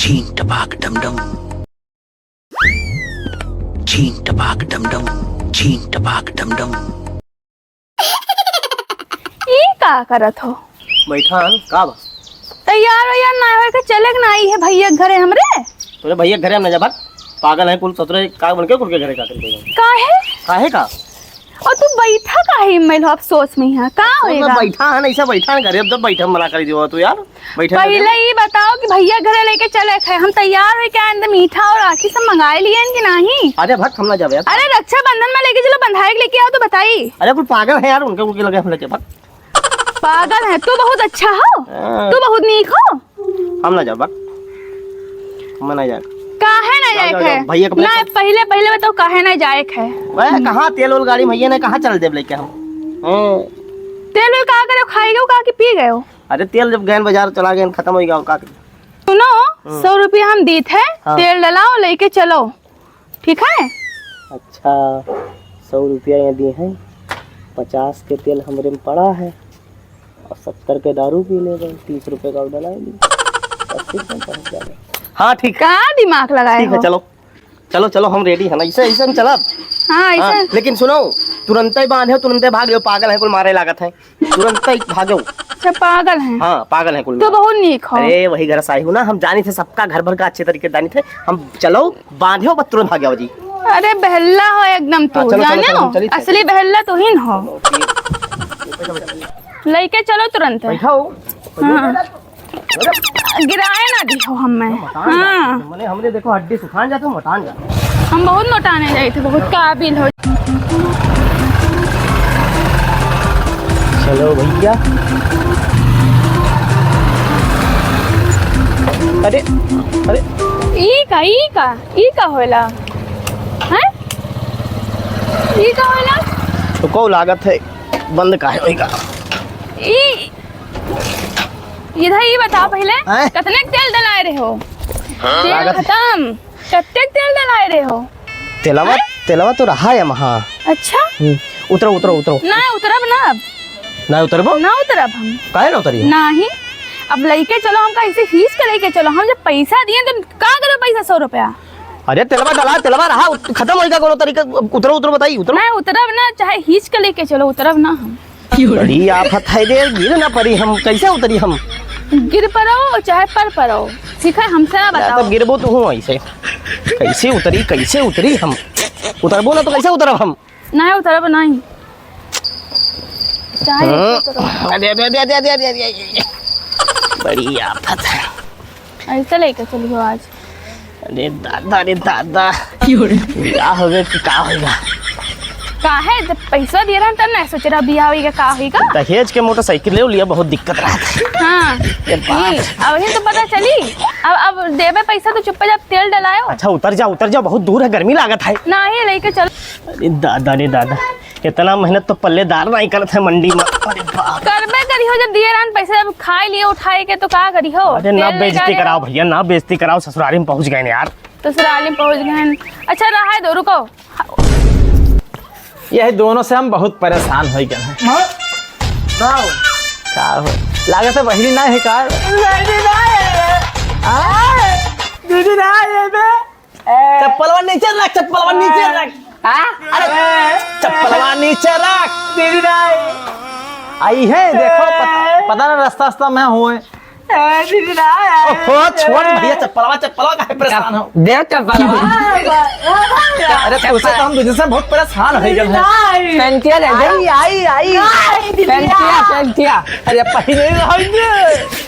छीन टपाक डम डम, छीन टपाक डम डम, छीन टपाक डम डम। ई का करत हो? बैठान का बा? तैयार हो या ना हो के चले ना आई है भैया घरे हमरे? तोरे भैया घरे हम न जा पागल है कुल सतरे का बन के कुल के घरे का करके काहे? काहे का? और तू बैठा काहे मैल अफसोस में है का होएगा? मैं बैठा है ऐसा बैठा है घरे अब जब बैठा मना कर दियो तू यार बैठा। पहले ये बताओ कि भैया घरे लेके चले थे हम तैयार हुए क्या अंदर मीठा और राखी सब मंगाए लिए कि नहीं? अरे भक्त हम ना जावे यार। अरे रक्षाबंधन में लेके चलो बंधाई लेके आओ तो बताई। अरे कुल पागल है यार उनके उनके लगे हम लेके भक्त। पागल है तू बहुत अच्छा हो तू बहुत नीक हो। हम ना जा भक्त हम ना जाए। काहे ना जाए है? भैया ना पहले पहले बताओ काहे ना जाए है? मैं कहां तेल वाली गाड़ी भैया ने कहां चल देब लेके हम। तेल वेल कहा करे खाई गए का कि पी गए हो? अरे तेल जब गैन बाजार चला गए खत्म हो गया का। सुनो 100 रुपया हम दी थे तेल डलाओ लेके चलो ठीक है? अच्छा 100 रुपया ये दिए हैं 50 के तेल हमरे में पड़ा है और 70 के दारू पी ले गए 30 रुपए का डलाएगी 80 में पहुंच जाएगा। हाँ ठीक है कहाँ दिमाग लगाए ठीक है चलो चलो चलो हम रेडी है ना ऐसे ऐसे हम चलब। हाँ ऐसे लेकिन सुनो तुरंत ही बांधे तुरंत ही भाग जाओ पागल है कुल मारे लागत है तुरंत ही भागो। अच्छा पागल है? हाँ पागल है कुल तो बहुत नीक हो। अरे वही घर से आई हूँ ना हम जानी थे सबका घर भर का अच्छे तरीके जानी थे हम चलो बांधे बस तुरंत भाग जाओ जी। अरे बहल्ला हो एकदम तू जाने हो असली बहल्ला तू ही हो लेके चलो तुरंत। गिराए ना दी हो हमें। हाँ मैंने हमने देखो हड्डी सुखान जाते हो मटान जाते हम बहुत मोटाने गए थे बहुत काबिल हो। चलो भैया। अरे अरे ई का होला हैं? ई का होला? तो को लागत है बंद काहे होएगा? ई इधर ये बताओ पहले कितने तेल डलाए रहे हो? तेल खत्म कितने तेल डलाए रहे हो? तेलवा तो रहा है वहाँ। अच्छा उतरो उतरो उतरो ना उतरब ना ना उतरबो ना उतरब हम काहे ना उतरी नहीं अब लेके चलो हम कैसे खींच के लेके चलो हम जब पैसा दिए तो का करो पैसा 100 रुपया। अरे तेलवा डला तेलवा रहा खत्म होएगा कोनो तरीका उतरो उतरो बताइए उतरो। नहीं उतरब ना चाहे खींच के लेके चलो उतरब ना हम। बड़ी आफत है रे गिर ना पड़ी हम कैसे उतरी हम? गिर पड़ो चाहे पड़ो ठीक है हमसे ना बताओ। तो गिरबो तो हूँ ऐसे कैसे उतरी हम उतरबो ना तो कैसे उतरब हम? नहीं उतरब नहीं चाहे बड़ी आफत है ऐसे लेके चलियो आज। अरे दादा क्या होगा कि का होगा? काहे जब पैसा दे रहा तब ना सोच रहा बियाह होएगा का होएगा? दहेज के मोटरसाइकिल ले लिया बहुत दिक्कत रहा था। हाँ अब ही तो पता चली अब देवे पैसा तो चुप जब तेल डलायो। अच्छा उतर जा बहुत दूर है गर्मी लागत है। नहीं लेके चल। अरे दादा इतना मेहनत तो पल्लेदार नहीं करत है मंडी में। अरे बाप करबे करी हो जब दिए रहन पैसा जब खाए लिए उठाए के तो का करी हो? अरे ना बेइज्जती कराओ भैया ना बेइज्जती कराओ ससुराली में पहुंच गए यार। ससुराली में पहुंच गए। अच्छा रहा है दो रुको यही दोनों से हम बहुत परेशान हो गए हैं। लागत है बहरी ना है कार चप्पलवा नीचे रख अरे चप्पलवा नीचे रख दीदी आई है देखो पता ना रास्ता में हुए छोड़ भैया चप्पलवा का परेशान हो दे चप्पलवा। अरे तुझसे तो हम तुझे से बहुत परेशान हो गए हैं। पेंटिया दे आई पेंटिया अरे पहले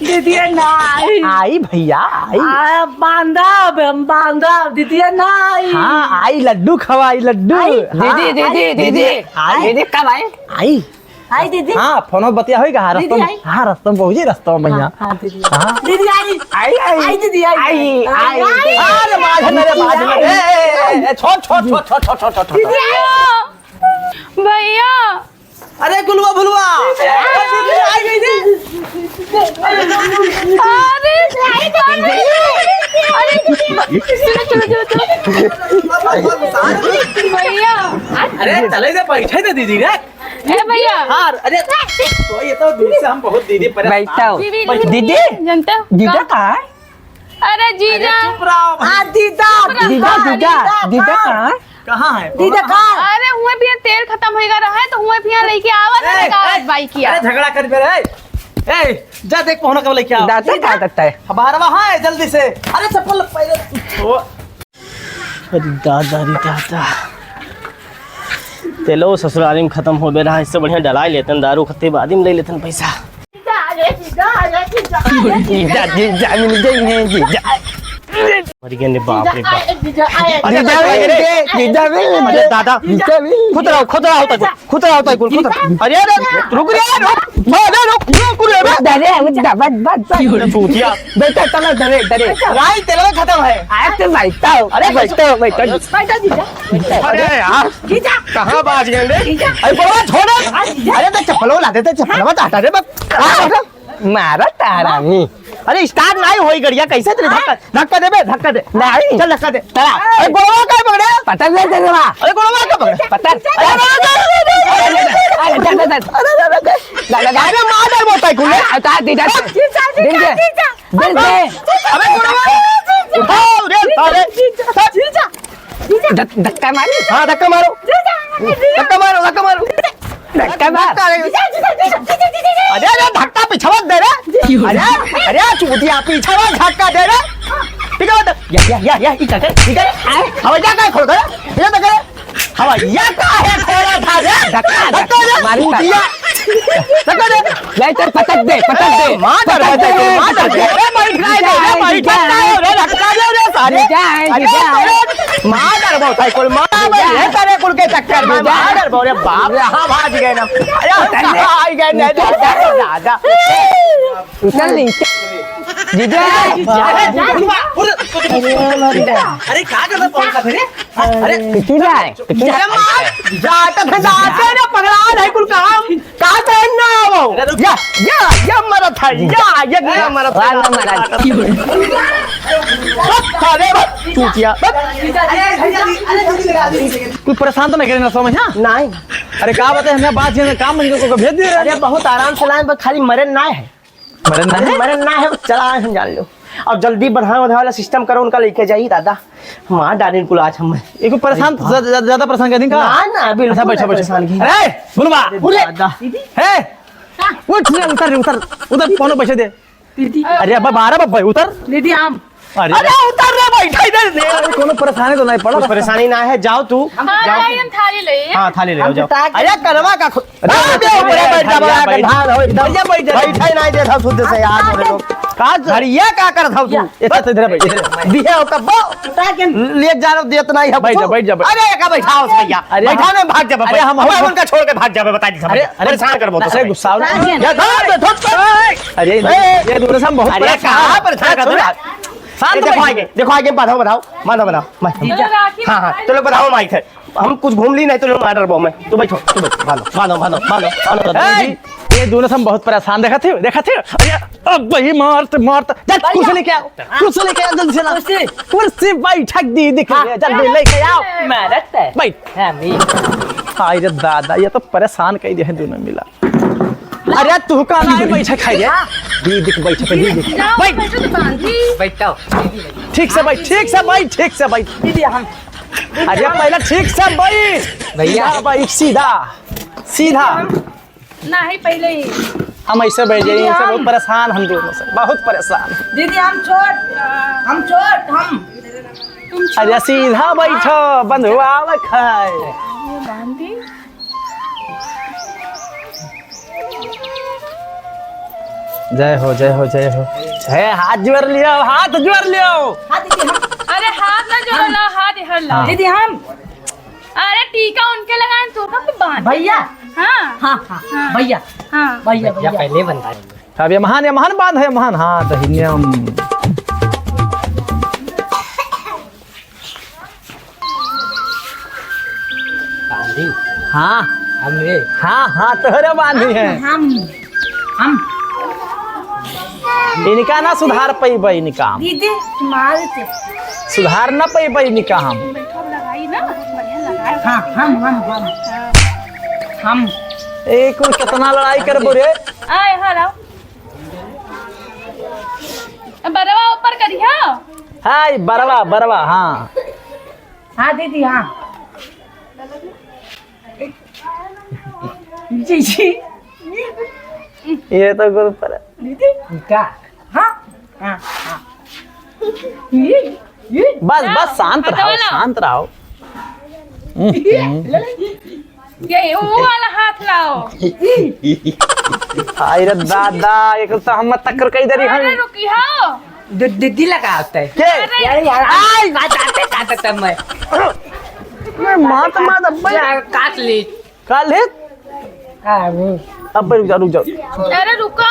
दीदी नहीं आई भैया आई बांधा दीदी नहीं। हाँ आई लड्डू खवाई लड्डू दीदी कब आई आई दीदी। हाँ फोन बतिया होगा रास्ता में पहुंची रास्ता में भैया दीदी आई दीदी आई अरे बाज मेरे छोड़ भैया। अरे गुलवा भुलवा अरे भैया अरे चले जा बैठे थे दीदी रे भैया। हाँ अरे तो ये तो दूर से हम बहुत दीदी परेशान दीदी जानते हो कहाँ है? अरे जीजा चुप रहो भाई। दीदा दीदा कहाँ कहाँ है दीदा कहाँ अरे हुए भी तेल खत्म होएगा रहा है तो हुए भी लेके आवा ना कागज बाइक किया अरे झगड़ा कर बे रे। ए जा देख पहुना कब लेके आ दादा क्या करता है? हमारा वहाँ है जल्दी से। अरे चप्पल पहले ओ अरे दादा रे दादा, तेलो ससुराली में खत्म हो रहा है, इससे बढ़िया डलाई लेते हैं, दारू खत्ते बाद में ले लेते हैं पैसा। मर गए ने, बाप रे बाप। अरे दादा खुद रहो अरे रुक रे, बेटा चलो डरे राई तेल खत्म है। अरे यार कहाँ बाज गए रे? अरे बोला छोड़, अरे तो चप्पलों ला देते, चप्पलों हटा दे मारा तारा मी। अरे स्टार्ट नहीं होई गड़िया, कैसे तेरे धक्का दे नहीं, चल धक्का दे तारा। अरे गोवा का पकड़े, पटक दे दे ना। अरे गोवा का पकड़े, पटक। अरे मार दे बोलता है कुल्ले, हटा दे अबे उठाओ रे, अरे धक्का मारो। हाँ धक्का मारो, अरे धक्का पीछे मत दे रे। अरे चूतिया पीछे मत धक्का दे रे। ठीक है या इधर हवा जा का खोल दे, ये तो करे हवा या का है खोला था रे। धक्का मारी चूतिया, धक्का दे ले, चल पटक दे मार दे अरे मारी खाए रे धक्का दे रे सारे मार बहुत है कोई मार ये करे कुल के चक्कर में मार बोले बाप रे। हां भाग गए ना, अरे आ गए ना दादा चल नीचे जीजा। अरे क्या कर रहा पहुंच फिर? अरे कितनी जाए जाता था ना पगला नहीं कुल काम का करना वो या मरा था या मरा था अरे चूतिया कोई परेशान तो नहीं करे ना समझ। हाँ नहीं। अरे क्या बताए हमें बात ये काम को भेज दे रहे। अरे बहुत आराम से लाइन पर, खाली मरन ना है, मरन ना है, चला हम जान लो। और जल्दी बढ़ाने वाला सिस्टम करो, उनका लेके जाइए दादा, मार डालें कुल आज हम। एक परेशान ज्यादा परेशान कर देंगे ना बिल्कुल परेशान की। अरे बुलवा दादा है उतर कौन पैसे दे। अरे अब 12 बब्बा उतर दीदी हम अरे उतर रे बैठा इधर। कोनो परेशानी तो नहीं पड़ा, परेशानी ना है, जाओ तू जाओ। थाली ले हाँ थाली ले जाओ। अरे करवा का बैठा नहीं देता खुद से यार मोरे लोग हरिया का कर था तू इधर बैठ दिया हो तब ले जा रहा देत नहीं है। बैठ जा अरे का बैठाओ भैया, बैठा में भाग जा। अरे हम उनका छोड़ के भाग जाबे, बता दी। अरे परेशान करबो तो गुस्सा अरे ये दूर से हम बहुत अरे कहां परेशान कर। देखो आगे बढ़ाओ हाँ तो लोग बढ़ाओ माइक है, हम कुछ घूम ली नहीं तो लोग मार रहा मैं। तू बैठो बांधो। ये दोनों से हम बहुत परेशान देखा थे। अरे अब वही मारते कुर्सी लेके आओ जल्दी से ना। कुर्सी बैठक दी दिख रही है, जल्दी लेके आओ। बैठ हाय रे दादा, ये तो परेशान कर दिया है दोनों मिला। अरे तू का ना बैठा खाई रे दीदी के बैठे पे दीदी बैठो ठीक से बैठ दीदी हम अरे पहले ठीक से बैठ भैया, बैठ सीधा नहीं पहले ही हम ऐसे बैठ जाइए। इनसे बहुत परेशान, हम दोनों से बहुत परेशान। दीदी हम अरे सीधा बैठो, बंधुआ खाए बांधी। जय हो हाथ जोड़ लियो अरे हाथ ना जोड़ो, हाथ इधर ला। दीदी हम अरे टीका उनके लगाए तो कब बांध भैया हाँ भैया पहले बनता है। अब ये महान बांध है, महान हाँ दहिनियम। हाँ हमरे हाँ तोहरे बांधी है। हम इनका ना सुधार पैबै, इनका दीदी मारते सुधार ना पैबै इनका हम। बैठो लगाई ना बढ़िया लगाए। हम एक कितना लड़ाई करबो रे। आए हराओ बरवा ऊपर करिया हाय बरवा बरवा हाँ हाँ दीदी हाँ जी जी ये तो गुरु पर है। दीदी क्या हाँ हाँ हाँ ये बस बस शांत रहो शांत रहो ये वो वाला हाथ लाओ। हाय रे दादा एक तो हम तक्कर कई दरी अरे हम रुकी हो। दीदी लगा होता है के यार यार आई बताते काटता मैं मात अब्बा काट ली कल है हाँ अब रुक जाओ अरे रुको।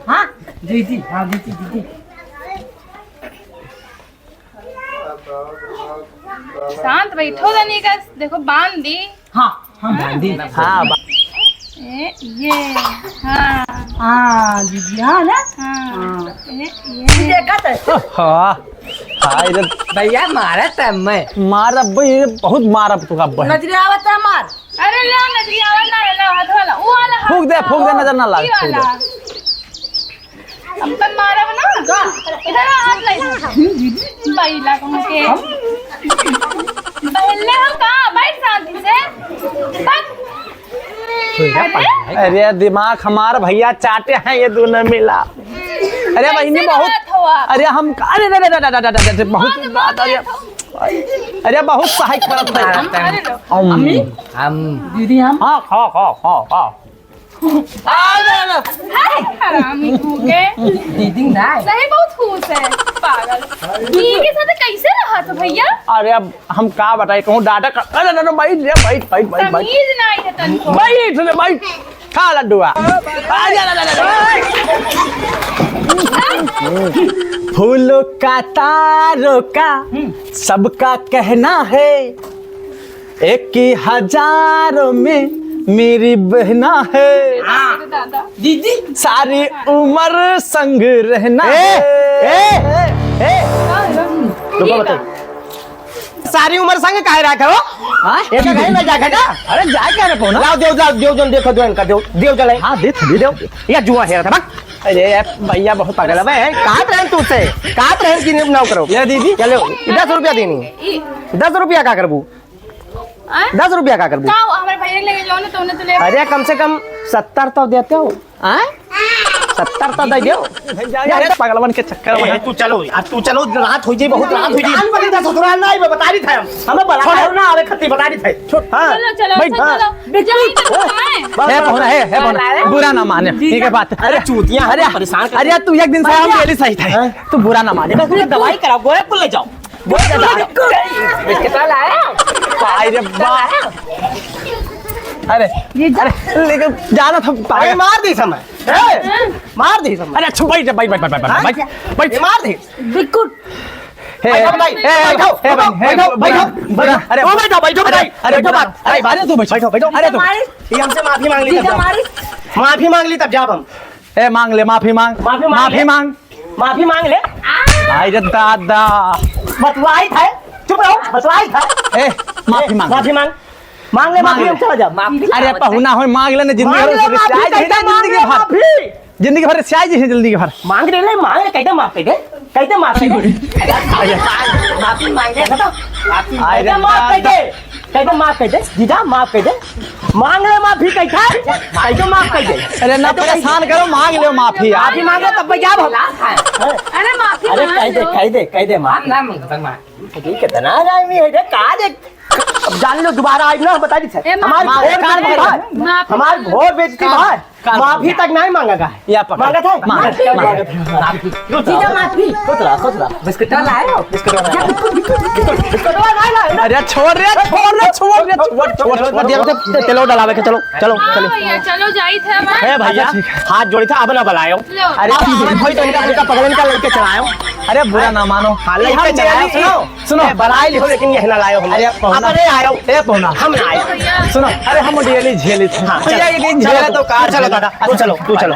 हाँ दीदी हाँ दीदी दीदी शांत बैठो दनी का देखो बांध दी। हाँ हाँ बांधी हाँ ये हाँ हाँ दीदी हाँ ना हाँ ये देखा तो हाँ हाय रे भैया मारा था मैं मार अब्बा ये बहुत मार अब तू अब्बा नजरे आवता मार अरे ला नजरी आवाज ना ला हाथ वाला वो वाला हाथ फूक दे नजर ना लाग ये वाला अब तक मारा बना इधर आ, हाथ ले बैला कौन के पहले हम कहाँ बैठ शांति से बस। अरे अरे दिमाग हमारा भैया चाटे हैं ये दोनों मिला। अरे बहनी कैसे बहुत बात हुआ? अरे हम अरे अरे बहुत बात अरे बहुत सहायक करत है अरे लो अम्मी हम दीदी हम हाँ खा हरामी भूखे दीदी ना नहीं बहुत खुश है पागल ये के साथ कैसे रहा तो भैया अरे अब हम का बताए कहूँ डाटा कर अरे ना बैठ तमीज नहीं है तनको बैठ खा लड्डुआ फूलों का तारों का सबका कहना है एक ही हजारों में मेरी बहना है दादा दीदी सारी उम्र संग रहना सारी उम्र संग काहे रहा करो एक कहीं ना जाके ना अरे जाए क्या रे पौना लाओ देव जन देखो देव इनका देव चले हाँ दे या जुआ है था अरे भैया बहुत पागल है भाई कहाँ रहे तुझसे कहाँ रहे कि नाव करो ये दीदी चलो 10 रुपया देनी 10 रुपया का करबू 10 रुपया का करबू का हमारे भैया के लेके जाओ ना तो उन्हें तो ले अरे कम से कम 70 तो देते हो 70 तो दे दो पागलवन के चक्कर में तू चलो यार तू चलो रात हो जाए बहुत रात हो जाए ससुराल ना मैं बता रही था हमें बड़ा ना आवे खत्ती बता रही थे हां चलो भाई, है पौना बुरा ना माने ठीक है बात अरे चूतियां अरे परेशान अरे तू एक दिन से हम डेली सही था तू बुरा ना माने दवाई कराओ गोया को ले जाओ बिस्किट लाया अरे अरे लेकिन जाना था अरे मार दी समय मार दी समय अरे अच्छा बैठ मार दी बिल्कुल अरे तू हमसे माफी मांग ली माफी मांग ली तब जाब हम मांग ले माफी मांग ले अरे दादा बतवाई था चुप रहो बतवाई था माफी मांग ले माफी हम चला जा अरे पहुना हो मांग ले जिंदगी भर स्याज जी जिंदगी भर मांग ले कैसे माफ कर दे माफी मांग दे कैसे माफ कर दे जीजा माफ कर दे मांग ले माफी कैसे माफ कर दे अरे ना परेशान करो मांग लो माफी माफी मांग ले तब जा अरे माफी अरे कह दे माफ ना मंगता ठीक है तना आदमी है रे का दे अब जान लो दोबारा आज ना बता दी हमार घोर बेइज्जती भाई माफी तक नहीं मांगा या मांगा था सोच रहा बिस्किट लाया अरे छोड़ चलो डलावे के चलो भैया चलो जाई थे भैया हाथ जोड़ी था अब ना बुलायो अरे इनका पकड़न का लड़के चलायो अरे बुरा ना मानो लड़के चलायो सुनो बनाए लिखो लेकिन ये ना लायो अरे आयो पौना हम आए भैया सुनो अरे हम डेली झेली थे चलो दादा तू चलो